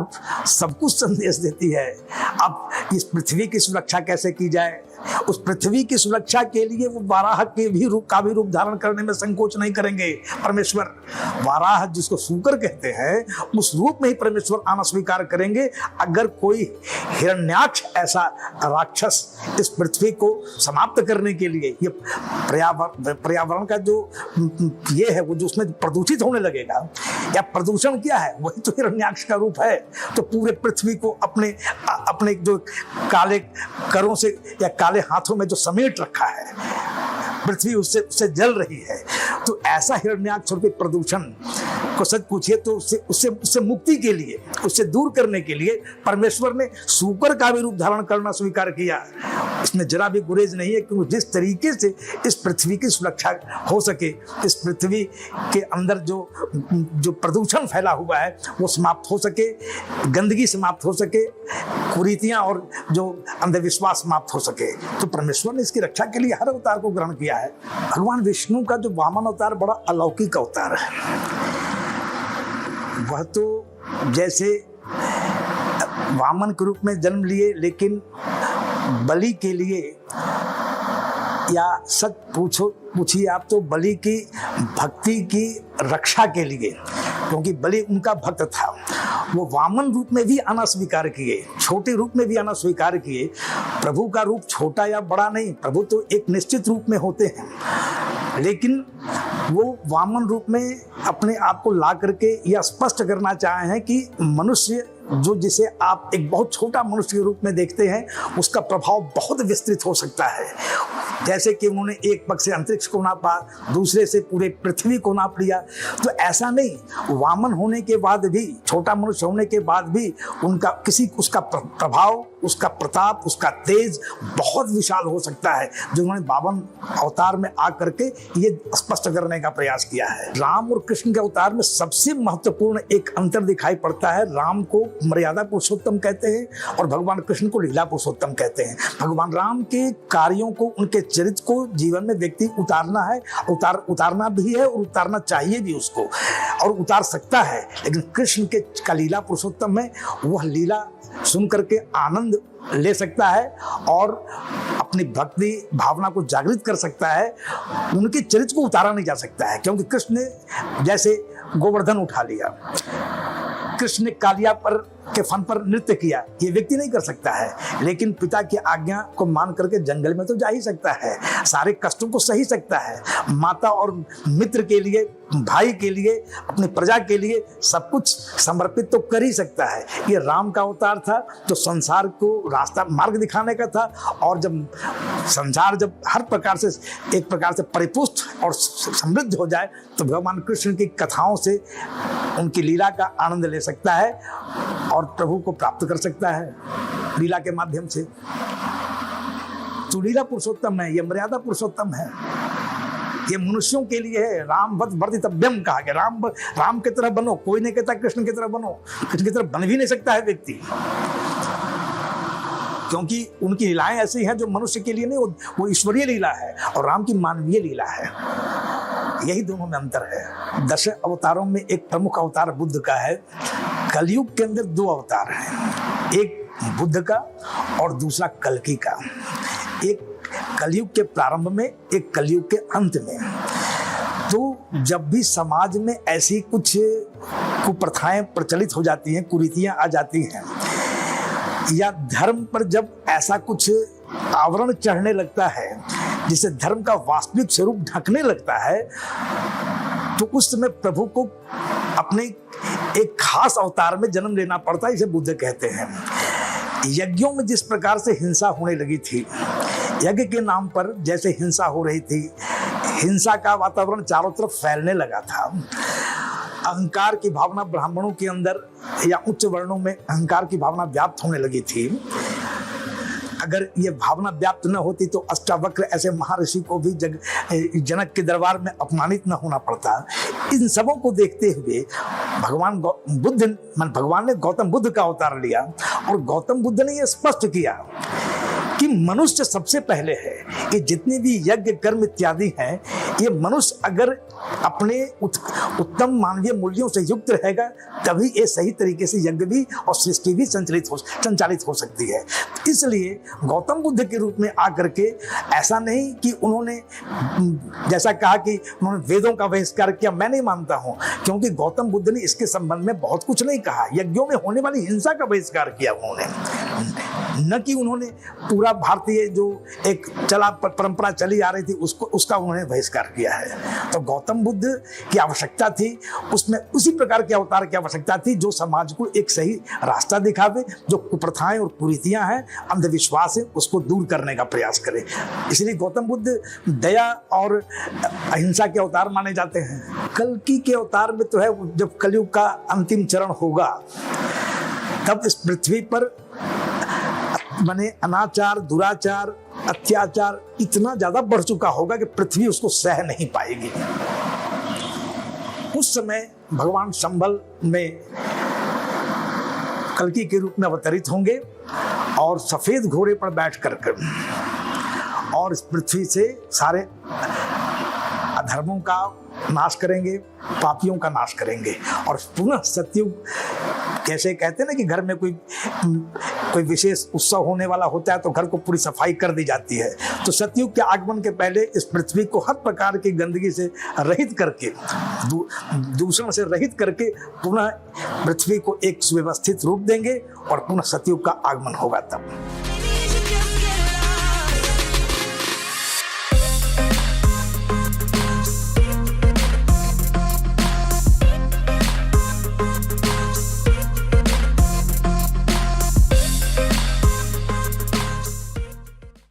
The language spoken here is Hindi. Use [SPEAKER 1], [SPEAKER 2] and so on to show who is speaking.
[SPEAKER 1] तरफ सब कुछ संदेश देती है। अब इस पृथ्वी की सुरक्षा कैसे की जाए, उस पृथ्वी की सुरक्षा के लिए वो वाराह के भी रूप का भी रूप धारण करने में संकोच नहीं करेंगे। परमेश्वर वाराह जिसको सूकर कहते हैं, उस रूप में ही परमेश्वर आना स्वीकार करेंगे। अगर कोई हिरण्याक्ष ऐसा राक्षस इस पृथ्वी को समाप्त करने के लिए, ये पर्यावरण का जो ये है वो जो उसमें प्रदूषित होने लगेगा, या प्रदूषण क्या है, वही तो हिरण्याक्ष का रूप है। तो पूरे पृथ्वी को अपने जो काले करों से या काले हाथों में जो समेट रखा है, पृथ्वी उससे जल रही है। तो ऐसा हिरण्याक्ष रूपी प्रदूषण को सच पूछिए तो उससे मुक्ति के लिए, उससे दूर करने के लिए परमेश्वर ने सूकर का भी रूप धारण करना स्वीकार किया। इसमें जरा भी गुरेज नहीं है, क्योंकि जिस तरीके से इस पृथ्वी की सुरक्षा हो सके, इस पृथ्वी के अंदर जो प्रदूषण फैला हुआ है वो समाप्त हो सके, गंदगी समाप्त हो सके, कुरीतियां और जो अंधविश्वास समाप्त हो सके, तो परमेश्वर ने इसकी रक्षा के लिए हर अवतार को ग्रहण किया है। भगवान विष्णु का जो वामन अवतार बड़ा अलौकिक अवतार है। वह तो जैसे वामन के रूप में जन्म लिए, लेकिन बलि के लिए, या सच पूछिए आप तो बलि की भक्ति की रक्षा के लिए, क्योंकि बलि उनका भक्त था, वो वामन रूप में भी आना स्वीकार किए, छोटे रूप में भी आना स्वीकार किए। प्रभु का रूप छोटा या बड़ा नहीं, प्रभु तो एक निश्चित रूप में होते हैं, लेकिन वो वामन रूप में अपने आप को ला करके यह स्पष्ट करना चाहे हैं कि मनुष्य जो जिसे आप एक बहुत छोटा मनुष्य के रूप में देखते हैं, उसका प्रभाव बहुत विस्तृत हो सकता है। जैसे कि उन्होंने एक पक्ष से अंतरिक्ष को नापा, दूसरे से पूरे पृथ्वी को नाप लिया, तो ऐसा नहीं, वामन होने के बाद भी, छोटा मनुष्य होने के बाद भी उसका प्रभाव, उसका प्रताप, उसका तेज बहुत विशाल हो सकता है, जो उन्होंने 52 अवतार में आकर के ये स्पष्ट करने का प्रयास किया है। राम और कृष्ण के अवतार में सबसे महत्वपूर्ण एक अंतर दिखाई पड़ता है। राम को मर्यादा पुरुषोत्तम कहते हैं और भगवान कृष्ण को लीला पुरुषोत्तम कहते हैं। भगवान राम के कार्यों को, उनके चरित्र को जीवन में व्यक्ति उतारना है, उतारना भी है और उतारना चाहिए भी उसको, और उतार सकता है। लेकिन कृष्ण के का लीला पुरुषोत्तम में वह लीला सुन करके आनंद ले सकता है और अपनी भक्ति भावना को जागृत कर सकता है। उनके चरित्र को उतारा नहीं जा सकता है, क्योंकि कृष्ण ने जैसे गोवर्धन उठा लिया, कृष्ण ने कालिया पर के फन पर नृत्य किया, ये व्यक्ति नहीं कर सकता है, लेकिन पिता की आज्ञा को मान करके जंगल में तो जा ही सकता है, सारे कष्टों को सही सकता है, माता और मित्र के लिए, भाई के लिए, अपनी प्रजा के लिए सब कुछ समर्पित तो कर ही सकता है। ये राम का अवतार था, तो संसार को रास्ता मार्ग दिखाने का था, और जब संसार जब हर प्रकार से एक प्रकार से परिपुष्ट और समृद्ध हो जाए, तो भगवान कृष्ण की कथाओं से उनकी लीला का आनंद ले सकता है और प्रभु को प्राप्त कर सकता है लीला के माध्यम से। तो लीला पुरुषोत्तम है, ये मर्यादा पुरुषोत्तम है, ये मनुष्यों के लिए है। राम वत् वर्तितव्यम कहा गया, राम की तरह बनो। कोई नहीं कहता कृष्ण की तरह बनो, कृष्ण की तरह बन भी नहीं सकता है व्यक्ति, क्योंकि उनकी लीलाएं ऐसी हैं जो मनुष्य के लिए नहीं, वो ईश्वरीय लीला है और राम की मानवीय लीला है। यही दोनों में अंतर है। 10 अवतारों में एक प्रमुख अवतार बुद्ध का है। कलयुग के अंदर 2 अवतार हैं, एक बुद्ध का और दूसरा कल्कि का। एक कलयुग के प्रारंभ में, एक कलयुग के अंत में। तो जब भी समाज में ऐसी कुछ कुप्रथाएं प्रचलित हो जाती हैं, कुरीतियां आ जाती हैं, या धर्म पर जब ऐसा कुछ आवरण चढ़ने लगता है जिसे धर्म का वास्तविक स्वरूप ढकने लगता है, तो उस समय प्रभु को अपने एक खास अवतार में जन्म लेना पड़ता है। इसे बुद्ध कहते हैं। यज्ञों में जिस प्रकार से हिंसा होने लगी थी, यज्ञ के नाम पर जैसे हिंसा हो रही थी, हिंसा का वातावरण चारों तरफ फैलने लगा था। अहंकार की भावना ब्राह्मणों के अंदर या उच्च वर्णों में अहंकार की भावना व्याप्त होने लगी थी। अगर ये भावना व्याप्त न होती तो अष्टावक्र ऐसे महर्षि को भी जनक के दरबार में अपमानित न होना पड़ता। इन सबों को देखते हुए भगवान ने गौतम बुद्ध का अवतार लिया, और गौतम बुद्ध ने यह स्पष्ट किया कि मनुष्य सबसे पहले है। ये जितने भी यज्ञ कर्म इत्यादि हैं, ये मनुष्य अगर अपने उत्तम मानवीय मूल्यों से युक्त रहेगा, तभी ये सही तरीके से यज्ञ भी और सृष्टि भी संचालित हो सकती है। इसलिए गौतम बुद्ध के रूप में आकर के ऐसा नहीं कि उन्होंने जैसा कहा कि उन्होंने वेदों का बहिष्कार किया, मैं नहीं मानता हूं, क्योंकि गौतम बुद्ध ने इसके संबंध में बहुत कुछ नहीं कहा। यज्ञों में होने वाली हिंसा का बहिष्कार किया उन्होंने, न कि उन्होंने पूरा भारतीय जो एक परंपरा चली आ रही थी उसका उन्होंने बहिष्कार किया है। तो गौतम बुद्ध की आवश्यकता थी, उसमें उसी प्रकार के अवतार की आवश्यकता थी जो समाज को एक सही रास्ता दिखावे, जो कुप्रथाएं और कुरीतियां हैं, अंधविश्वास है, उसको दूर करने का प्रयास करे। इसलिए गौतम बुद्ध दया और अहिंसा के अवतार माने जाते हैं। कल्कि के अवतार में तो है, जब कलयुग का अंतिम चरण होगा तब इस पृथ्वी पर माने अनाचार, दुराचार, अत्याचार इतना ज्यादा बढ़ चुका होगा कि पृथ्वी उसको सह नहीं पाएगी। उस समय भगवान संबल में कल्कि के रूप में अवतरित होंगे और सफेद घोड़े पर बैठ कर और इस पृथ्वी से सारे अधर्मों का नाश करेंगे, पापियों का नाश करेंगे और पुनः सतयुग। कैसे कहते हैं ना कि घर में कोई विशेष उत्सव होने वाला होता है तो घर को पूरी सफाई कर दी जाती है, तो सतयुग के आगमन के पहले इस पृथ्वी को हर प्रकार की गंदगी से रहित करके, दूषण से रहित करके पुनः पृथ्वी को एक सुव्यवस्थित रूप देंगे और पुनः सतयुग का आगमन होगा तब।